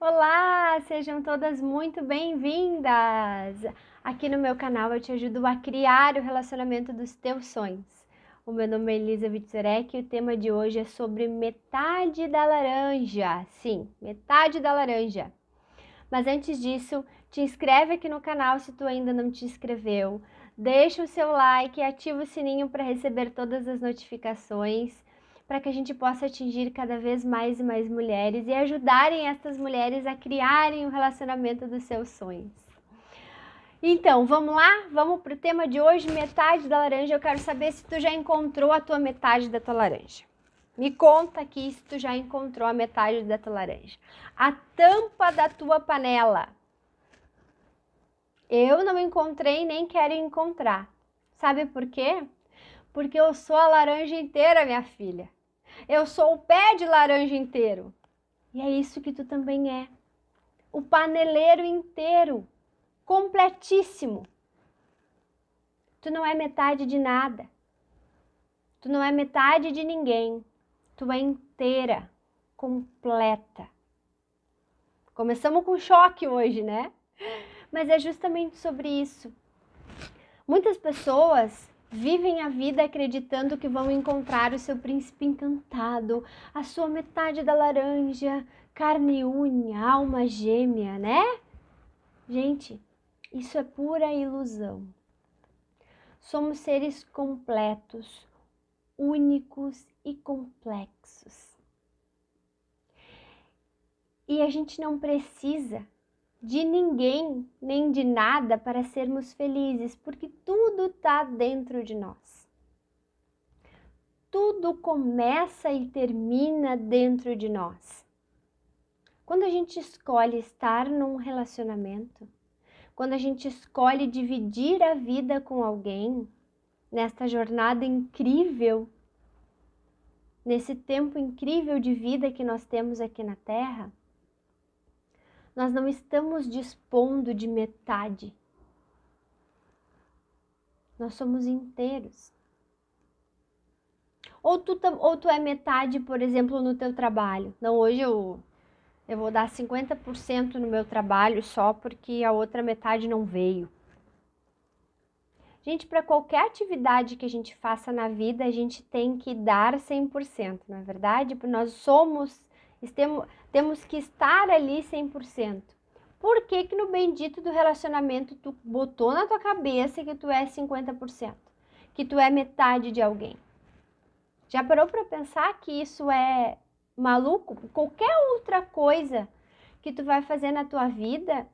Olá, sejam todas muito bem-vindas! Aqui no meu canal eu te ajudo a criar o relacionamento dos teus sonhos. O meu nome é Elisa Vitzorek e o tema de hoje é sobre metade da laranja. Sim, metade da laranja. Mas antes disso, te inscreve aqui no canal se tu ainda não te inscreveu. Deixa o seu like e ativa o sininho para receber todas as notificações, para que a gente possa atingir cada vez mais e mais mulheres e ajudarem essas mulheres a criarem o relacionamento dos seus sonhos. Então, vamos lá? Vamos para o tema de hoje, metade da laranja. Eu quero saber se tu já encontrou a tua metade da tua laranja. Me conta aqui se tu já encontrou a metade da tua laranja. A tampa da tua panela. Eu não encontrei nem quero encontrar. Sabe por quê? Porque eu sou a laranja inteira, minha filha. Eu sou o pé de laranja inteiro. E é isso que tu também é. O paneleiro inteiro. Completíssimo. Tu não é metade de nada. Tu não é metade de ninguém. Tu é inteira, completa. Começamos com choque hoje, né? Mas é justamente sobre isso. Muitas pessoas vivem a vida acreditando que vão encontrar o seu príncipe encantado, a sua metade da laranja, carne e unha, alma gêmea, né? Gente, isso é pura ilusão. Somos seres completos, únicos e complexos. E a gente não precisa de ninguém nem de nada para sermos felizes, porque tudo está dentro de nós. Tudo começa e termina dentro de nós. Quando a gente escolhe estar num relacionamento, quando a gente escolhe dividir a vida com alguém, nesta jornada incrível, nesse tempo incrível de vida que nós temos aqui na Terra, nós não estamos dispondo de metade. Nós somos inteiros. Ou tu é metade, por exemplo, no teu trabalho. Não, hoje eu vou dar 50% no meu trabalho só porque a outra metade não veio. Gente, para qualquer atividade que a gente faça na vida, a gente tem que dar 100%, não é verdade? Porque nós temos que estar ali 100%. Por que que no bendito do relacionamento tu botou na tua cabeça que tu é 50%? Que tu é metade de alguém? Já parou para pensar que isso é maluco? Qualquer outra coisa que tu vai fazer na tua vida,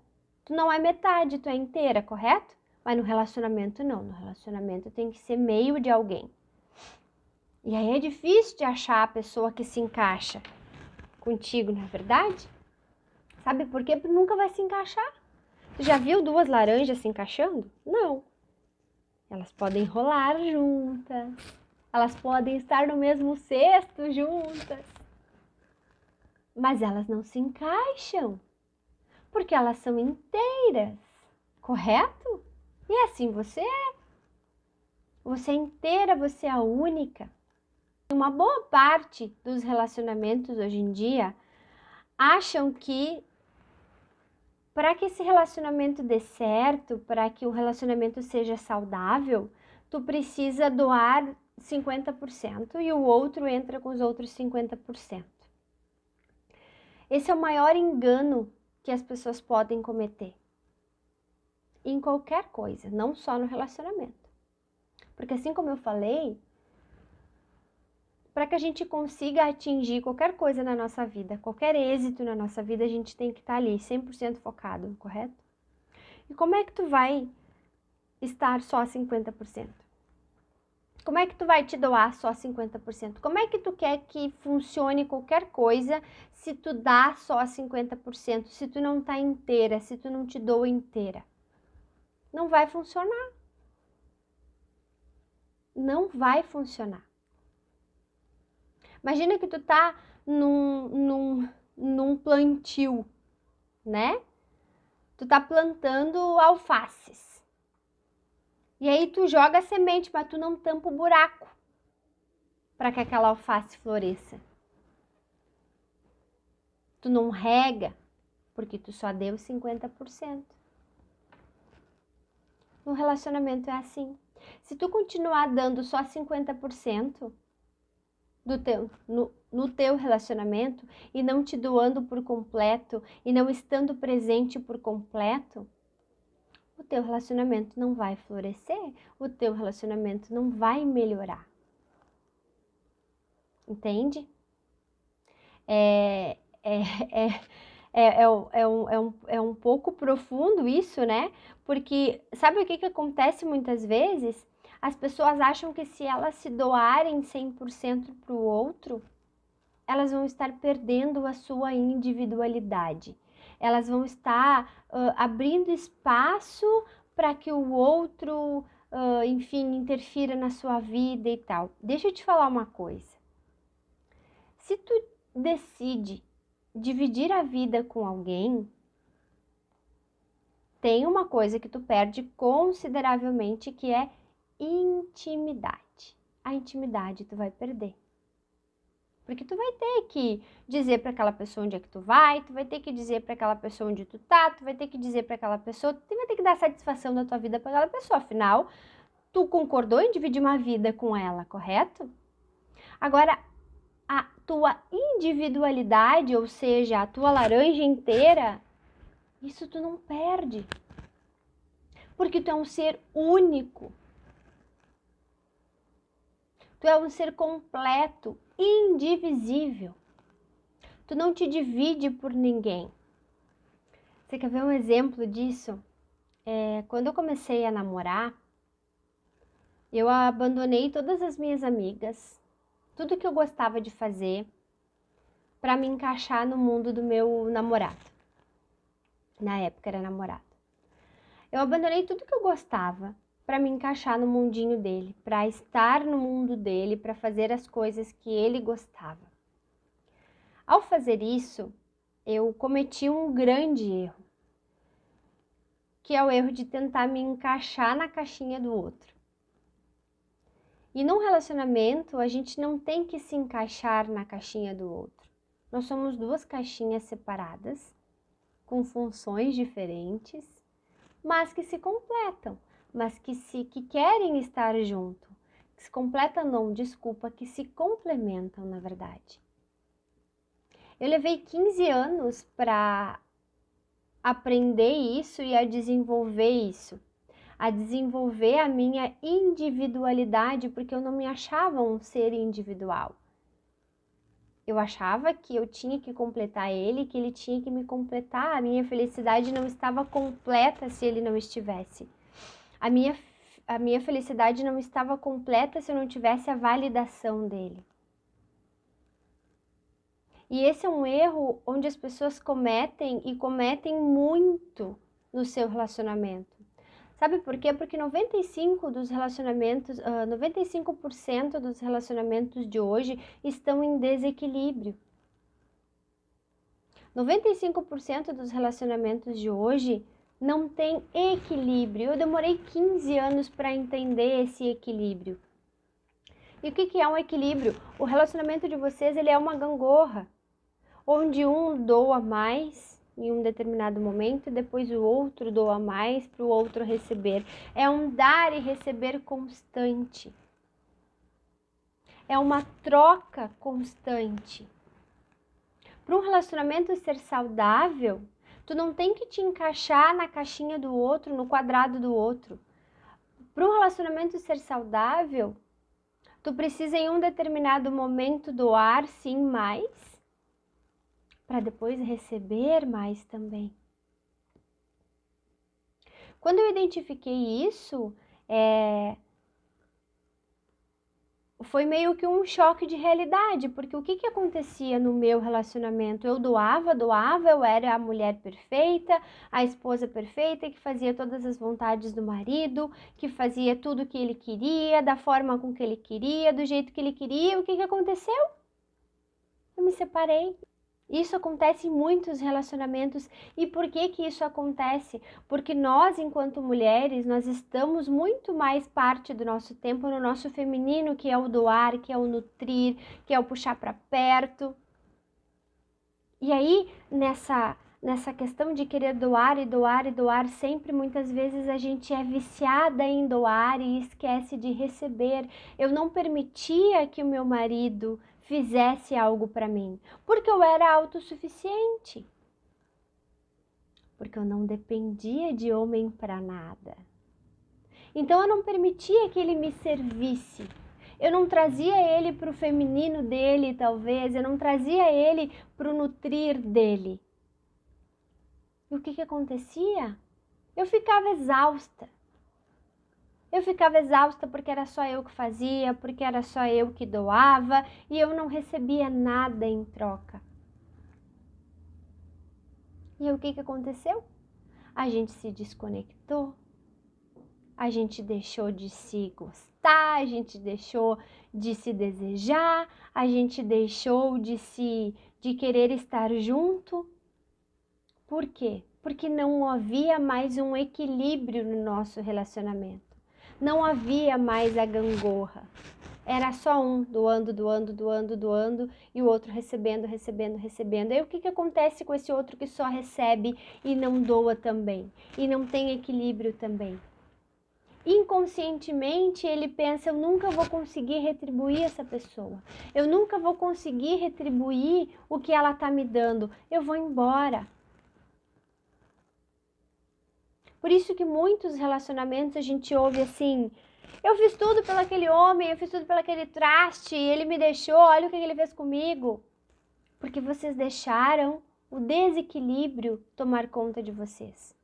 tu não é metade, tu é inteira, correto? Mas no relacionamento não, no relacionamento tem que ser meio de alguém. E aí é difícil de achar a pessoa que se encaixa contigo, não é verdade? Sabe por quê? Porque nunca vai se encaixar. Tu já viu duas laranjas se encaixando? Não. Elas podem rolar juntas. Elas podem estar no mesmo cesto juntas. Mas elas não se encaixam. Porque elas são inteiras. Correto? E assim você é. Você é inteira, você é a única. Uma boa parte dos relacionamentos hoje em dia acham que para que esse relacionamento dê certo, para que o relacionamento seja saudável, tu precisa doar 50% e o outro entra com os outros 50%. Esse é o maior engano que as pessoas podem cometer. Em qualquer coisa, não só no relacionamento. Porque assim como eu falei, para que a gente consiga atingir qualquer coisa na nossa vida, qualquer êxito na nossa vida, a gente tem que estar ali 100% focado, correto? E como é que tu vai estar só 50%? Como é que tu vai te doar só 50%? Como é que tu quer que funcione qualquer coisa se tu dá só 50%, se tu não tá inteira, se tu não te doa inteira? Não vai funcionar. Não vai funcionar. Imagina que tu tá num plantio, né? Tu tá plantando alfaces. E aí tu joga a semente, mas tu não tampa o buraco para que aquela alface floresça. Tu não rega, porque tu só deu 50%. No relacionamento é assim. Se tu continuar dando só 50% no teu relacionamento e não te doando por completo e não estando presente por completo, o teu relacionamento não vai florescer, o teu relacionamento não vai melhorar. Entende? É um pouco profundo isso, né? Porque sabe o que acontece muitas vezes? As pessoas acham que se elas se doarem 100% para o outro, elas vão estar perdendo a sua individualidade. Elas vão estar abrindo espaço para que o outro, enfim, interfira na sua vida e tal. Deixa eu te falar uma coisa. Se tu decide dividir a vida com alguém, tem uma coisa que tu perde consideravelmente, que é intimidade. A intimidade tu vai perder. Porque tu vai ter que dizer para aquela pessoa onde é que tu vai ter que dizer para aquela pessoa onde tu tá, tu vai ter que dizer para aquela pessoa, tu vai ter que dar satisfação da tua vida para aquela pessoa. Afinal, tu concordou em dividir uma vida com ela, correto? Agora, a tua individualidade, ou seja, a tua laranja inteira, isso tu não perde. Porque tu é um ser único. Tu é um ser completo, indivisível. Tu não te divide por ninguém. Você quer ver um exemplo disso? Quando eu comecei a namorar, eu abandonei todas as minhas amigas, tudo que eu gostava de fazer, para me encaixar no mundo do meu namorado. Na época era namorado. Eu abandonei tudo que eu gostava para me encaixar no mundinho dele, para estar no mundo dele, para fazer as coisas que ele gostava. Ao fazer isso, eu cometi um grande erro, que é o erro de tentar me encaixar na caixinha do outro. E num relacionamento, a gente não tem que se encaixar na caixinha do outro. Nós somos duas caixinhas separadas, com funções diferentes, mas que se completam, mas que querem estar junto. Que se completam não, desculpa, que se complementam, na verdade. Eu levei 15 anos para aprender isso e a desenvolver isso. A desenvolver a minha individualidade, porque eu não me achava um ser individual. Eu achava que eu tinha que completar ele, que ele tinha que me completar. A minha felicidade não estava completa se ele não estivesse. A minha felicidade não estava completa se eu não tivesse a validação dele. E esse é um erro onde as pessoas cometem e cometem muito no seu relacionamento. Sabe por quê? Porque 95% dos relacionamentos de hoje estão em desequilíbrio. 95% dos relacionamentos de hoje não tem equilíbrio. Eu demorei 15 anos para entender esse equilíbrio. E o que é um equilíbrio? O relacionamento de vocês, ele é uma gangorra, onde um doa mais em um determinado momento e depois o outro doa mais para o outro receber. É um dar e receber constante. É uma troca constante. Para um relacionamento ser saudável, tu não tem que te encaixar na caixinha do outro, no quadrado do outro. Para um relacionamento ser saudável, tu precisa em um determinado momento doar sim mais, para depois receber mais também. Quando eu identifiquei isso, foi meio que um choque de realidade, porque o que acontecia no meu relacionamento? Eu doava, eu era a mulher perfeita, a esposa perfeita, que fazia todas as vontades do marido, que fazia tudo o que ele queria, da forma com que ele queria, do jeito que ele queria. O que aconteceu? Eu me separei. Isso acontece em muitos relacionamentos. E por que isso acontece? Porque nós, enquanto mulheres, nós estamos muito mais parte do nosso tempo no nosso feminino, que é o doar, que é o nutrir, que é o puxar para perto. E aí, nessa questão de querer doar e doar e doar, sempre muitas vezes a gente é viciada em doar e esquece de receber. Eu não permitia que o meu marido fizesse algo para mim, porque eu era autossuficiente. Porque eu não dependia de homem para nada. Então eu não permitia que ele me servisse. Eu não trazia ele para o feminino dele, talvez. Eu não trazia ele para o nutrir dele. E o que acontecia? Eu ficava exausta. Eu ficava exausta porque era só eu que fazia, porque era só eu que doava e eu não recebia nada em troca. E o que aconteceu? A gente se desconectou. A gente deixou de se gostar, a gente deixou de se desejar, a gente deixou de querer estar junto. Por quê? Porque não havia mais um equilíbrio no nosso relacionamento. Não havia mais a gangorra. Era só um doando, doando, doando, doando e o outro recebendo, recebendo, recebendo. Aí o que acontece com esse outro que só recebe e não doa também? E não tem equilíbrio também? Inconscientemente ele pensa, eu nunca vou conseguir retribuir essa pessoa, eu nunca vou conseguir retribuir o que ela está me dando, eu vou embora. Por isso que muitos relacionamentos a gente ouve assim, eu fiz tudo pelo aquele homem, eu fiz tudo pelo aquele traste, ele me deixou, olha o que ele fez comigo. Porque vocês deixaram o desequilíbrio tomar conta de vocês.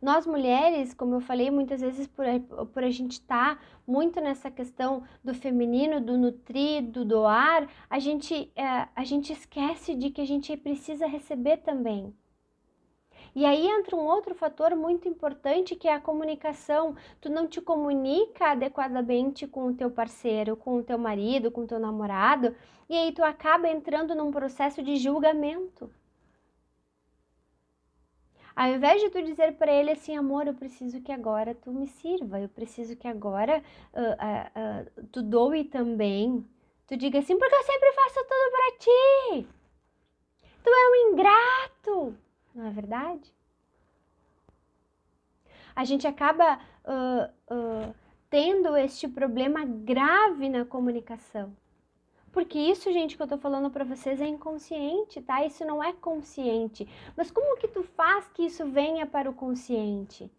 Nós mulheres, como eu falei, muitas vezes por a gente estar muito nessa questão do feminino, do nutrir, do doar, a gente esquece de que a gente precisa receber também. E aí entra um outro fator muito importante que é a comunicação. Tu não te comunica adequadamente com o teu parceiro, com o teu marido, com o teu namorado, e aí tu acaba entrando num processo de julgamento. Ao invés de tu dizer para ele assim, amor, eu preciso que agora tu me sirva, eu preciso que agora tu doe também. Tu diga assim, porque eu sempre faço tudo para ti. Tu é um ingrato, não é verdade? A gente acaba tendo este problema grave na comunicação. Porque isso, gente, que eu tô falando pra vocês é inconsciente, tá? Isso não é consciente. Mas como que tu faz que isso venha para o consciente?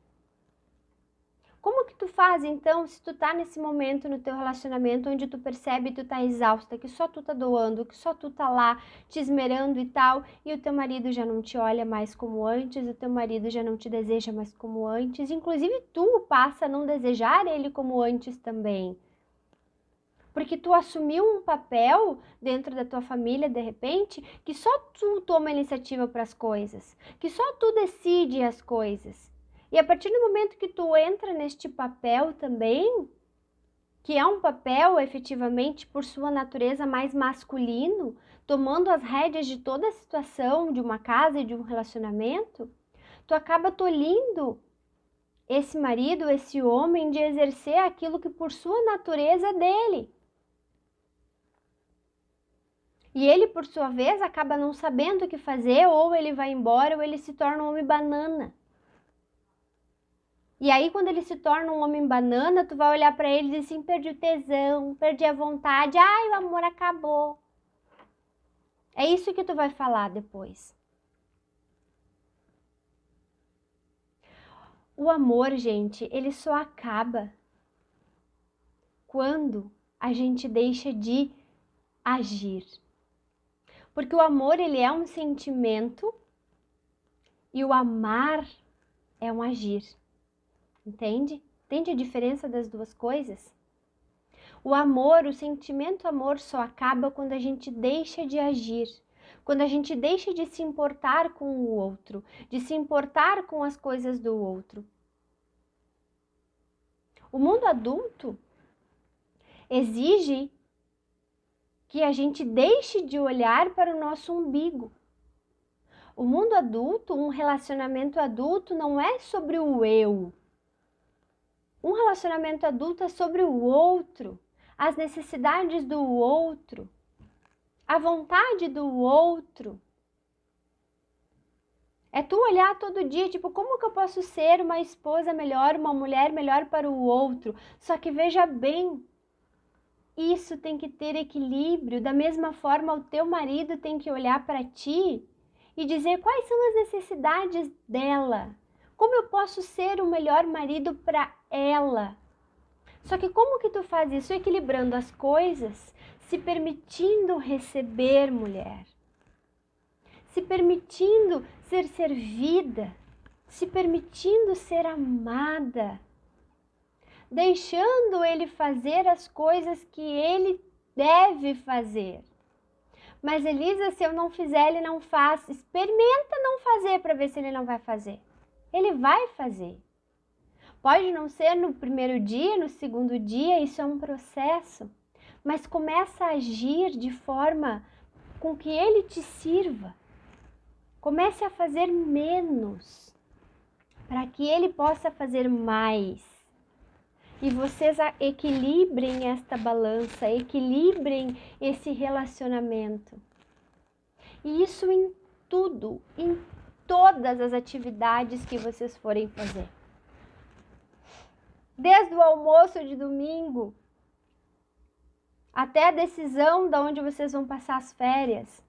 Como que tu faz, então, se tu tá nesse momento no teu relacionamento onde tu percebe que tu tá exausta, que só tu tá doando, que só tu tá lá te esmerando e tal, e o teu marido já não te olha mais como antes, o teu marido já não te deseja mais como antes, inclusive tu passa a não desejar ele como antes também. Porque tu assumiu um papel dentro da tua família, de repente, que só tu toma iniciativa para as coisas, que só tu decide as coisas. E a partir do momento que tu entra neste papel também, que é um papel efetivamente por sua natureza mais masculino, tomando as rédeas de toda a situação de uma casa e de um relacionamento, tu acaba tolhindo esse marido, esse homem de exercer aquilo que por sua natureza é dele. E ele, por sua vez, acaba não sabendo o que fazer, ou ele vai embora, ou ele se torna um homem banana. E aí, quando ele se torna um homem banana, tu vai olhar pra ele e dizer assim, perdi o tesão, perdi a vontade, ai, o amor acabou. É isso que tu vai falar depois. O amor, gente, ele só acaba quando a gente deixa de agir. Porque o amor, ele é um sentimento e o amar é um agir. Entende? Entende a diferença das duas coisas? O amor, o sentimento amor só acaba quando a gente deixa de agir. Quando a gente deixa de se importar com o outro, de se importar com as coisas do outro. O mundo adulto exige que a gente deixe de olhar para o nosso umbigo. O mundo adulto, um relacionamento adulto não é sobre o eu. Um relacionamento adulto é sobre o outro, as necessidades do outro, a vontade do outro. É tu olhar todo dia, tipo, como que eu posso ser uma esposa melhor, uma mulher melhor para o outro? Só que veja bem, isso tem que ter equilíbrio. Da mesma forma, o teu marido tem que olhar para ti e dizer quais são as necessidades dela. Como eu posso ser o melhor marido para ela? Só que como que tu faz isso? Equilibrando as coisas, se permitindo receber, mulher. Se permitindo ser servida, se permitindo ser amada, deixando ele fazer as coisas que ele deve fazer. Mas Elisa, se eu não fizer, ele não faz. Experimenta não fazer para ver se ele não vai fazer. Ele vai fazer. Pode não ser no primeiro dia, no segundo dia, isso é um processo. Mas começa a agir de forma com que ele te sirva. Comece a fazer menos, para que ele possa fazer mais. E vocês equilibrem esta balança, equilibrem esse relacionamento. E isso em tudo, em todas as atividades que vocês forem fazer. Desde o almoço de domingo até a decisão de onde vocês vão passar as férias.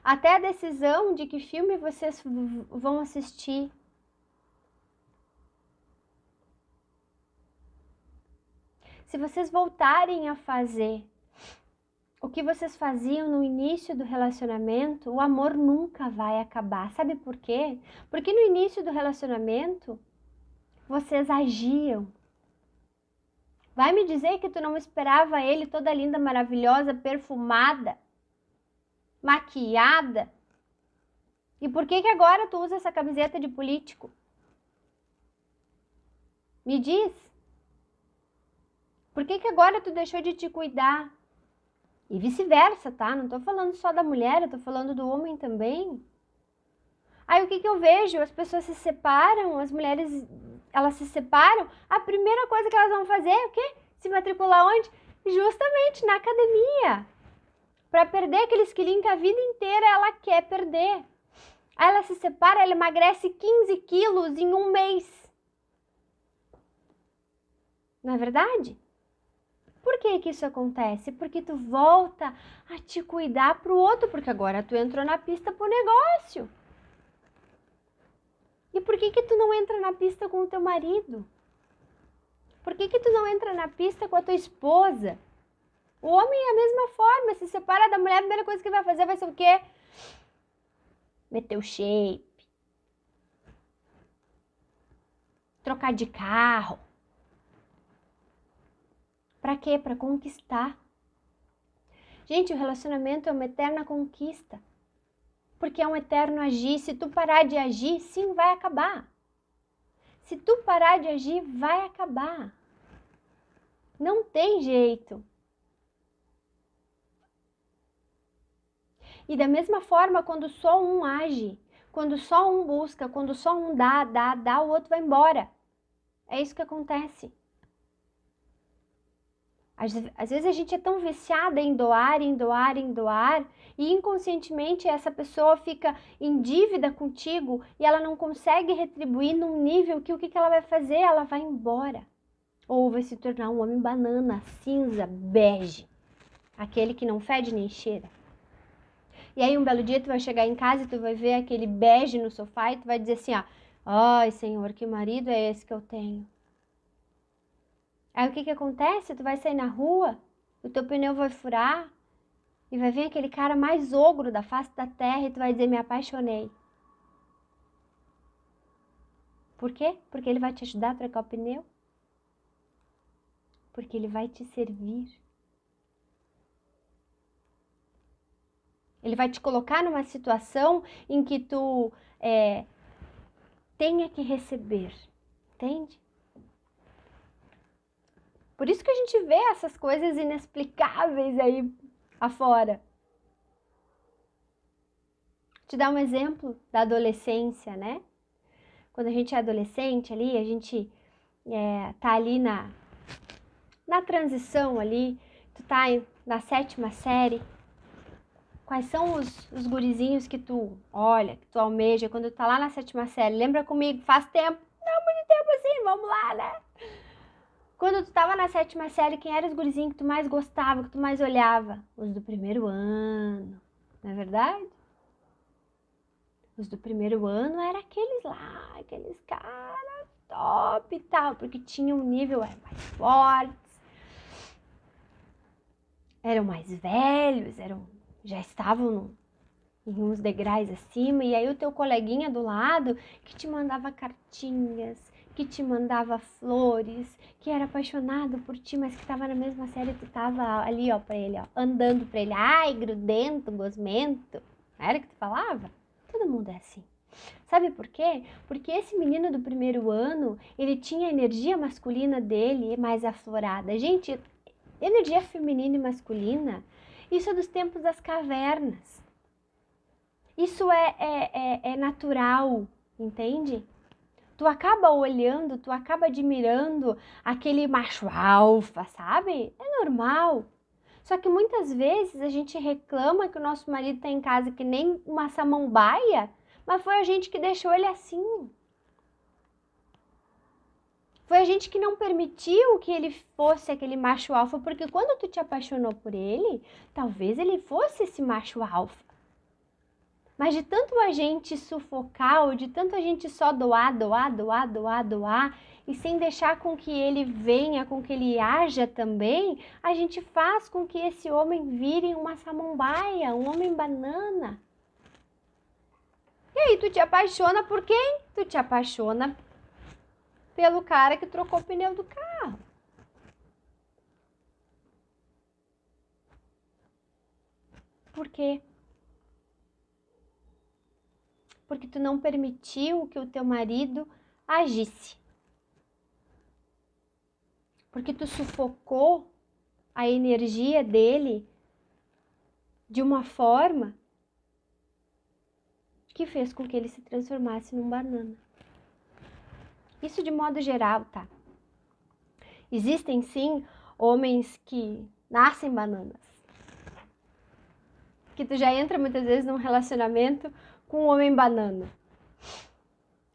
Até a decisão de que filme vocês vão assistir. Se vocês voltarem a fazer o que vocês faziam no início do relacionamento, o amor nunca vai acabar. Sabe por quê? Porque no início do relacionamento, vocês agiam. Vai me dizer que tu não esperava ele toda linda, maravilhosa, perfumada, maquiada? E por que agora tu usa essa camiseta de político? Me diz. Por que agora tu deixou de te cuidar? E vice-versa, tá? Não tô falando só da mulher, eu tô falando do homem também. Aí o que eu vejo? As pessoas se separam, as mulheres, elas se separam. A primeira coisa que elas vão fazer é o quê? Se matricular onde? Justamente na academia. Para perder aqueles quilinhos que a vida inteira ela quer perder. Aí ela se separa, ela emagrece 15 quilos em um mês. Não é verdade? Por que isso acontece? Porque tu volta a te cuidar pro outro, porque agora tu entrou na pista pro negócio. E por que tu não entra na pista com o teu marido? Por que tu não entra na pista com a tua esposa? O homem é a mesma forma, se separa da mulher, a primeira coisa que vai fazer vai ser o quê? Meter o shape. Trocar de carro. Pra quê? Pra conquistar. Gente, o relacionamento é uma eterna conquista. Porque é um eterno agir. Se tu parar de agir, sim, vai acabar. Se tu parar de agir, vai acabar. Não tem jeito. E da mesma forma, quando só um age, quando só um busca, quando só um dá, o outro vai embora. É isso que acontece. Às vezes a gente é tão viciada em doar, e inconscientemente essa pessoa fica em dívida contigo e ela não consegue retribuir num nível que o que ela vai fazer? Ela vai embora. Ou vai se tornar um homem banana, cinza, bege. Aquele que não fede nem cheira. E aí um belo dia tu vai chegar em casa e tu vai ver aquele bege no sofá e tu vai dizer assim, ó, ai, Senhor, que marido é esse que eu tenho? Aí o que acontece? Tu vai sair na rua, o teu pneu vai furar e vai vir aquele cara mais ogro da face da terra e tu vai dizer, me apaixonei. Por quê? Porque ele vai te ajudar a trocar o pneu. Porque ele vai te servir. Ele vai te colocar numa situação em que tu tenha que receber. Entende? Por isso que a gente vê essas coisas inexplicáveis aí afora. Te dar um exemplo da adolescência, né? Quando a gente é adolescente ali, a gente tá ali na transição ali, tu tá na 7ª série. Quais são os gurizinhos que tu olha, que tu almeja quando tu tá lá na 7ª série? Lembra comigo? Faz tempo. Não, muito tempo assim, vamos lá, né? Quando tu tava na 7ª série, quem eram os gurizinhos que tu mais gostava, que tu mais olhava? Os do primeiro ano, não é verdade? Os do primeiro ano eram aqueles lá, aqueles caras top e tal, porque tinham um nível mais forte, eram mais velhos, já estavam em uns degraus acima, e aí o teu coleguinha do lado que te mandava cartinhas, que te mandava flores, que era apaixonado por ti, mas que tava na mesma série, tu tava ali, ó, pra ele, ó, andando pra ele, ai, grudento, gosmento, era que tu falava? Todo mundo é assim. Sabe por quê? Porque esse menino do primeiro ano, ele tinha a energia masculina dele mais aflorada. Gente, energia feminina e masculina, isso é dos tempos das cavernas. Isso é natural, entende? Tu acaba olhando, tu acaba admirando aquele macho alfa, sabe? É normal. Só que muitas vezes a gente reclama que o nosso marido tá em casa que nem uma samambaia, mas foi a gente que deixou ele assim. Foi a gente que não permitiu que ele fosse aquele macho alfa, porque quando tu te apaixonou por ele, talvez ele fosse esse macho alfa. Mas de tanto a gente sufocar, ou de tanto a gente só doar, e sem deixar com que ele venha, com que ele haja também, a gente faz com que esse homem vire uma samambaia, um homem banana. E aí tu te apaixona por quem? Tu te apaixona pelo cara que trocou o pneu do carro. Por quê? Porque tu não permitiu que o teu marido agisse. Porque tu sufocou a energia dele de uma forma que fez com que ele se transformasse num banana. Isso de modo geral, tá? Existem sim homens que nascem bananas. Que tu já entra muitas vezes num relacionamento com um homem banana.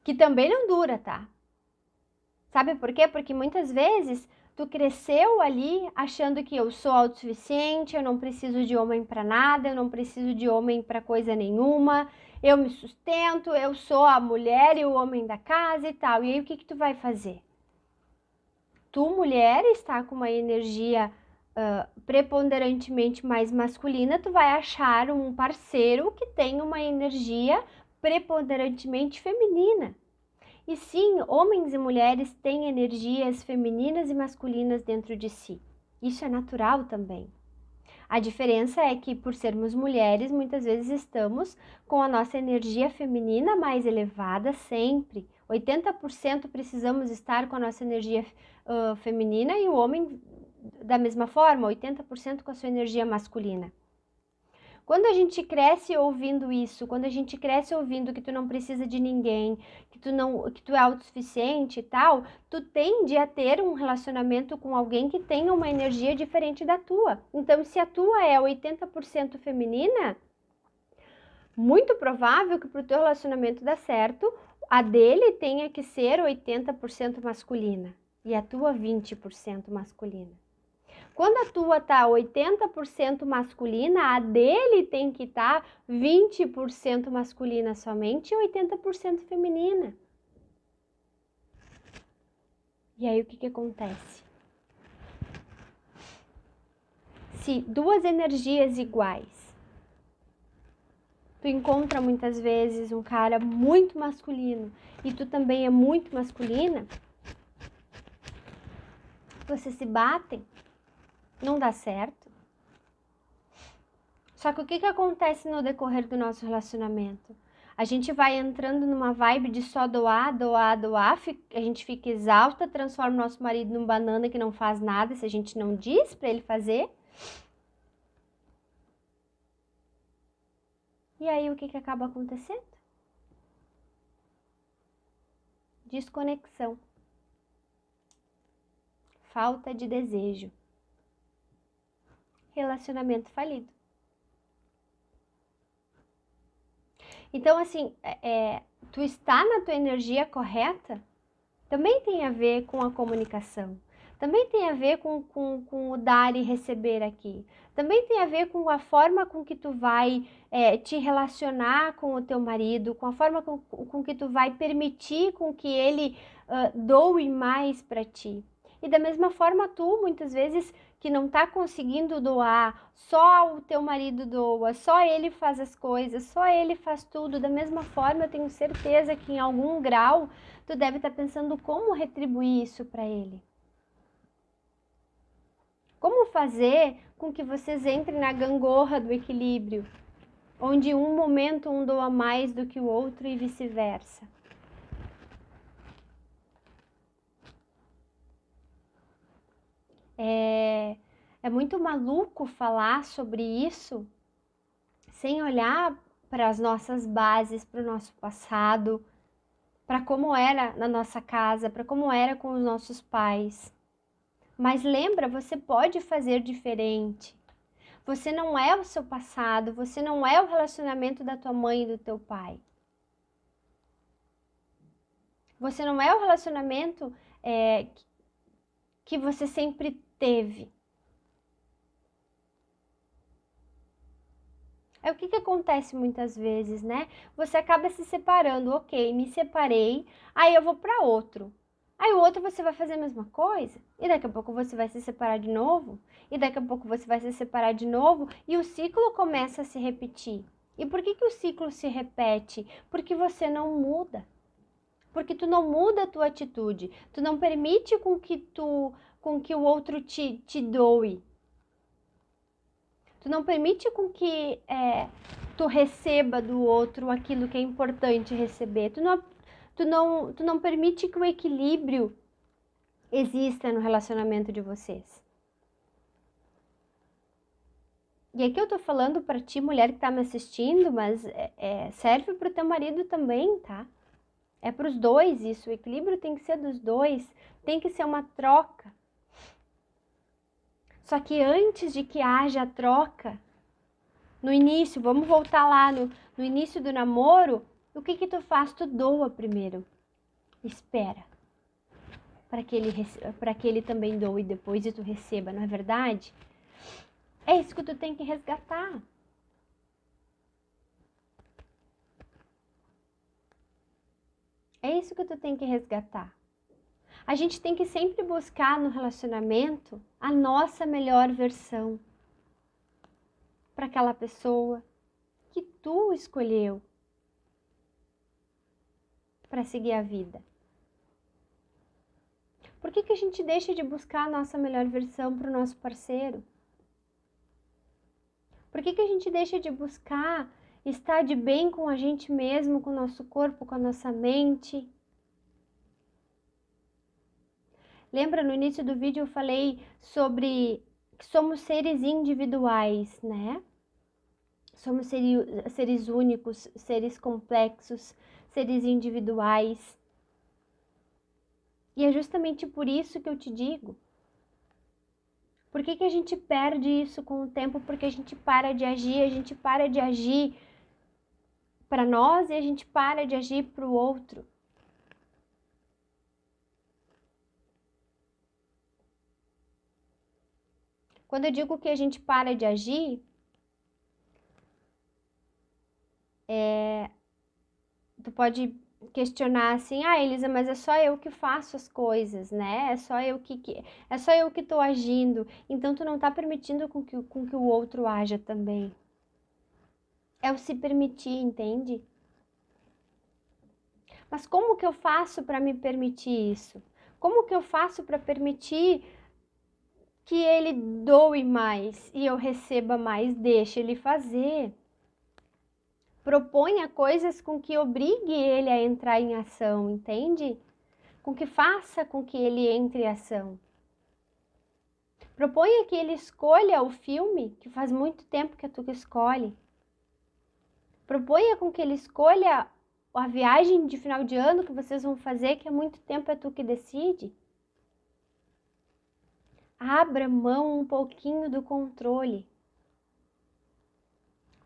Que também não dura, tá? Sabe por quê? Porque muitas vezes tu cresceu ali achando que eu sou autossuficiente, eu não preciso de homem para nada, eu não preciso de homem para coisa nenhuma, eu me sustento, eu sou a mulher e o homem da casa e tal. E aí o que que tu vai fazer? Tu, mulher, está com uma energia preponderantemente mais masculina, tu vai achar um parceiro que tem uma energia preponderantemente feminina. E sim, homens e mulheres têm energias femininas e masculinas dentro de si. Isso é natural também. A diferença é que, por sermos mulheres, muitas vezes estamos com a nossa energia feminina mais elevada sempre. 80% precisamos estar com a nossa energia feminina e o homem da mesma forma, 80% com a sua energia masculina. Quando a gente cresce ouvindo isso, quando a gente cresce ouvindo que tu não precisa de ninguém, que tu é autossuficiente e tal, tu tende a ter um relacionamento com alguém que tenha uma energia diferente da tua. Então, se a tua é 80% feminina, muito provável que para o teu relacionamento dar certo, a dele tenha que ser 80% masculina e a tua 20% masculina. Quando a tua tá 80% masculina, a dele tem que estar 20% masculina somente e 80% feminina. E aí o que que acontece? Se duas energias iguais, tu encontra muitas vezes um cara muito masculino e tu também é muito masculina, vocês se batem, não dá certo. Só que o que que acontece no decorrer do nosso relacionamento? A gente vai entrando numa vibe de só doar, a gente fica exausta, transforma o nosso marido num banana que não faz nada se a gente não diz pra ele fazer. E aí o que que acaba acontecendo? Desconexão. Falta de desejo. Relacionamento falido. Então, assim, tu está na tua energia correta também tem a ver com a comunicação. Também tem a ver com o dar e receber aqui. Também tem a ver com a forma com que tu vai te relacionar com o teu marido, com a forma com que tu vai permitir com que ele doe mais para ti. E da mesma forma tu, muitas vezes, que não tá conseguindo doar, só o teu marido doa, só ele faz as coisas, só ele faz tudo. Da mesma forma, eu tenho certeza que em algum grau tu deve estar pensando como retribuir isso para ele. Como fazer com que vocês entrem na gangorra do equilíbrio, onde um momento um doa mais do que o outro e vice-versa. É muito maluco falar sobre isso sem olhar para as nossas bases, para o nosso passado, para como era na nossa casa, para como era com os nossos pais. Mas lembra, você pode fazer diferente. Você não é o seu passado, você não é o relacionamento da tua mãe e do teu pai. Você não é o relacionamento que você sempre teve. É o que acontece muitas vezes, né? Você acaba se separando, ok, me separei, aí eu vou para outro. Aí o outro você vai fazer a mesma coisa, e daqui a pouco você vai se separar de novo, e daqui a pouco você vai se separar de novo, e o ciclo começa a se repetir. E por que o ciclo se repete? Porque você não muda. Porque tu não muda a tua atitude, tu não permite com que o outro te doe. Tu não permite com que tu receba do outro aquilo que é importante receber. Tu não permite que o equilíbrio exista no relacionamento de vocês. E aqui eu tô falando pra ti, mulher que tá me assistindo, mas serve pro teu marido também, tá? É pros dois isso, o equilíbrio tem que ser dos dois, tem que ser uma troca. Só que antes de que haja a troca, no início, vamos voltar lá no início do namoro, o que tu faz? Tu doa primeiro. Espera. Para que ele também doe depois e tu receba, não é verdade? É isso que tu tem que resgatar. É isso que tu tem que resgatar. A gente tem que sempre buscar no relacionamento a nossa melhor versão para aquela pessoa que tu escolheu para seguir a vida. Por que a gente deixa de buscar a nossa melhor versão para o nosso parceiro? Por que a gente deixa de buscar estar de bem com a gente mesmo, com o nosso corpo, com a nossa mente? Lembra, no início do vídeo eu falei sobre que somos seres individuais, né? Somos seres únicos, seres complexos, seres individuais. E é justamente por isso que eu te digo. Por que a gente perde isso com o tempo? Porque a gente para de agir para nós e a gente para de agir para o outro. Quando eu digo que a gente para de agir, tu pode questionar assim, ah, Elisa, mas é só eu que faço as coisas, né? É só eu que tô agindo. Então tu não tá permitindo com que o outro haja também. É o se permitir, entende? Mas como que eu faço para me permitir isso? Como que eu faço para permitir que ele doe mais e eu receba mais? Deixa ele fazer. Proponha coisas com que obrigue ele a entrar em ação, entende? Com que faça com que ele entre em ação. Proponha que ele escolha o filme, que faz muito tempo que é tu que escolhe. Proponha com que ele escolha a viagem de final de ano que vocês vão fazer, que há muito tempo é tu que decide. Abra mão um pouquinho do controle.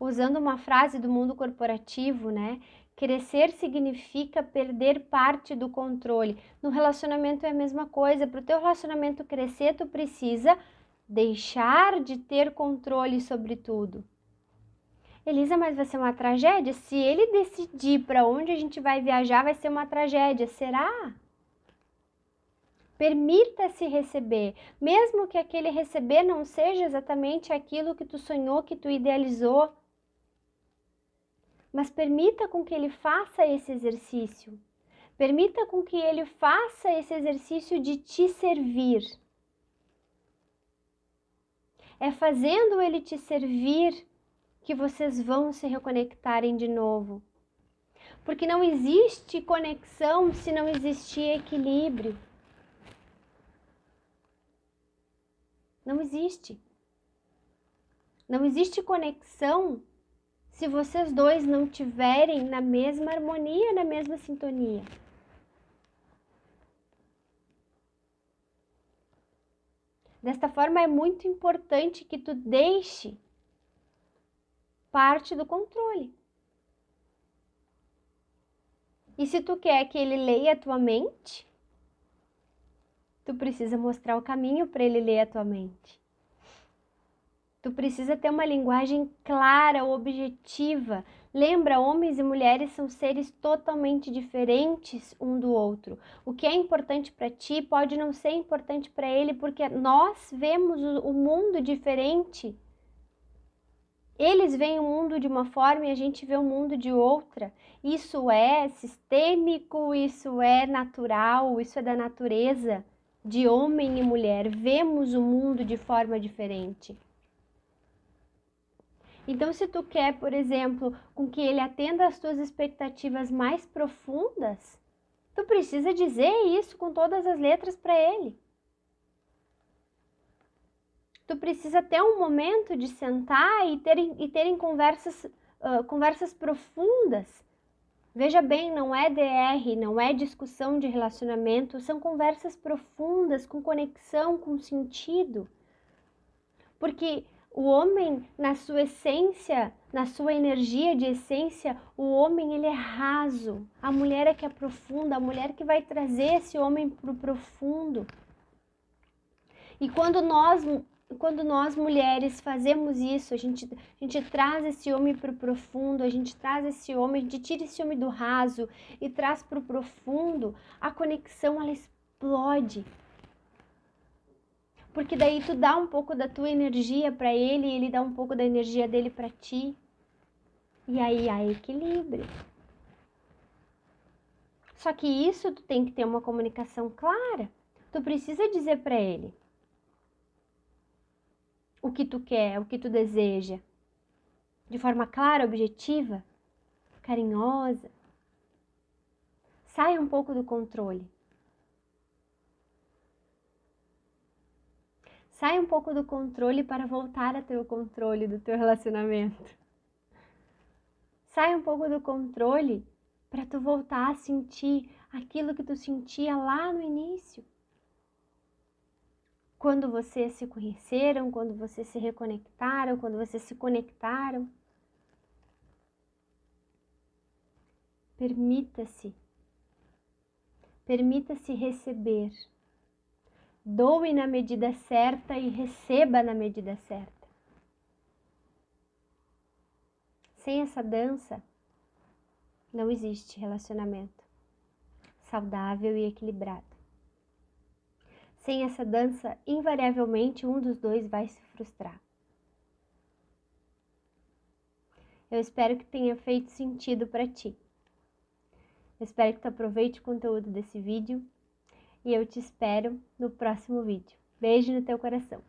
Usando uma frase do mundo corporativo, né? Crescer significa perder parte do controle. No relacionamento é a mesma coisa. Para o teu relacionamento crescer, tu precisa deixar de ter controle sobre tudo. Elisa, mas vai ser uma tragédia? Se ele decidir para onde a gente vai viajar, vai ser uma tragédia. Será? Permita-se receber, mesmo que aquele receber não seja exatamente aquilo que tu sonhou, que tu idealizou. Mas permita com que ele faça esse exercício. Permita com que ele faça esse exercício de te servir. É fazendo ele te servir que vocês vão se reconectarem de novo. Porque não existe conexão se não existir equilíbrio. Não existe. Não existe conexão se vocês dois não tiverem na mesma harmonia, na mesma sintonia. Desta forma, é muito importante que tu deixe parte do controle. E se tu quer que ele leia a tua mente, tu precisa mostrar o caminho para ele ler a tua mente. Tu precisa ter uma linguagem clara, objetiva. Lembra, homens e mulheres são seres totalmente diferentes um do outro. O que é importante para ti pode não ser importante para ele, porque nós vemos o mundo diferente. Eles veem o mundo de uma forma e a gente vê o mundo de outra. Isso é sistêmico, isso é natural, isso é da natureza de homem e mulher. Vemos o mundo de forma diferente. Então, se tu quer, por exemplo, com que ele atenda às tuas expectativas mais profundas, tu precisa dizer isso com todas as letras para ele. Tu precisa ter um momento de sentar e terem conversas profundas. Veja bem, não é DR, não é discussão de relacionamento, são conversas profundas, com conexão, com sentido. Porque o homem, na sua essência, na sua energia de essência, o homem ele é raso. A mulher é que é profunda, a mulher que vai trazer esse homem para o profundo. E quando nós mulheres fazemos isso, a gente traz esse homem para o profundo, a gente traz esse homem, a gente tira esse homem do raso e traz para o profundo, a conexão ela explode. Porque daí tu dá um pouco da tua energia para ele e ele dá um pouco da energia dele para ti. E aí há equilíbrio. Só que isso tu tem que ter uma comunicação clara. Tu precisa dizer para ele o que tu quer, o que tu deseja. De forma clara, objetiva, carinhosa. Saia um pouco do controle. Sai um pouco do controle para voltar a ter o controle do teu relacionamento. Sai um pouco do controle para tu voltar a sentir aquilo que tu sentia lá no início. Quando vocês se conheceram, quando vocês se reconectaram, quando vocês se conectaram. Permita-se. Permita-se receber. Doe na medida certa e receba na medida certa. Sem essa dança, não existe relacionamento saudável e equilibrado. Sem essa dança, invariavelmente um dos dois vai se frustrar. Eu espero que tenha feito sentido para ti. Eu espero que tu aproveite o conteúdo desse vídeo e eu te espero no próximo vídeo. Beijo no teu coração.